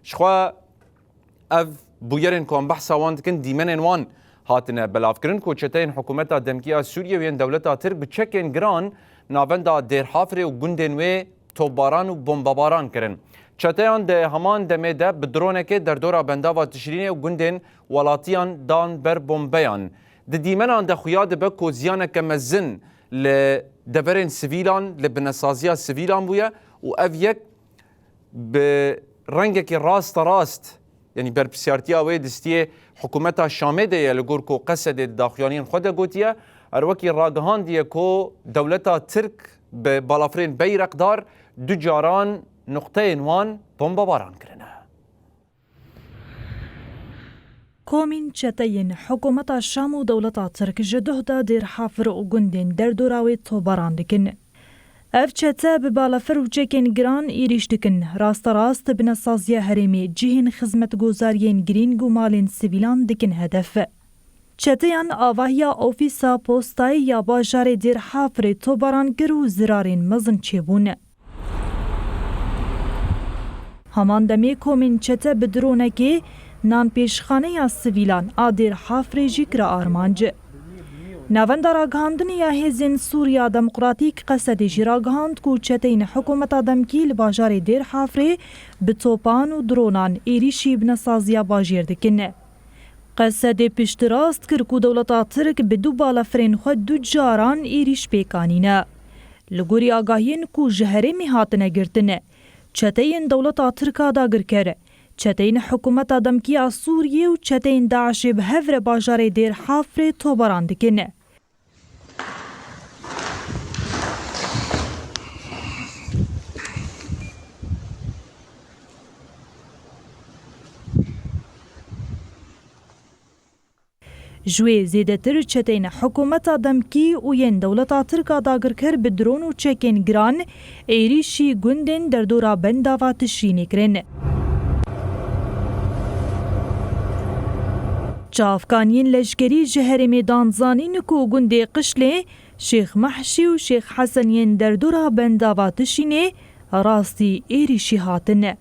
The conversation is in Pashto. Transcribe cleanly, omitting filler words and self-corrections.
شخوا اف بویرن کن بحثا وان دکن دیمنن وان هاتنه بلافکرن کو چتین حکومتا دمکیا سوریه وین دولتا ترک بچکن گران ناوندا دیر حافره و گندن و توباران و بمباران کرن چتیان ده همان دمه ده بدرونه که در دورا بنداوا تشرینه و گندن ولاتیان دان بر بمبیان ده دیمنان ده خویاد بکو زیانه کمزن لدورین سویلان لبنسازیا سویلان بویا و اف یک به رنگه که راست یعنی بر بسیارتیا و دستیه حکومتا شامه ده لگور کو قصد داخلیانین خود گوتیه اروکی راگهان دیه کو دولتا ترک به بالافرین بیرقدار دو جاران نقطه وان بمباران کرنه. کومین چتین حکومت شام و دولت ترک جده دا دیر حافر و گندین در دوراوی توباران دکن. اف چته به بالافر و چکین گران ایریش دکن راست بنسازی هرمی جهین خدمت گوزارین گرینگ و مالین سیویلان دکن هدف. چتیان آواهیا اوفیسا پوستای یا باجار دیر حافر توباران گرو زرارین مزن چیبونه. همان دمی کومین چته بدرونه که نان پیشخانه یا سویلان آدیر حافر جیکر آرمانج. نوند راگهاندن یا هزین سوریا دموکراتیک قصد جراگهاند کو چتین حکومت دمکیل باجار دیر حافر به توپان و درونان ایریشی بنسازیا باجیر دکنه. قصد پشت راست کر کو دولتا ترک به دو بالافرین خود دو جاران ایریش پیکانینه. لگوری آگاهین کو جهره می هاتنه گرتنه. چتین دولتا ترکا دا گرکره. چتین حکومت دمکیا سوریه و چتین داعش به هفر باجار دیر حافر توباران دکنه. جوی زیده تر چتین حکومت دمکی و ین دولتا ترکا داگر کر بدرون و چکین گران ایریشی گندن در دورا بنداوا تشرینی کرن. چافکانین لشکری جهر میدان زانین کو گنده قشله شیخ محشی و شیخ حسن ین در دورا بنداوا تشرینی راستی ایریشی هاتنه.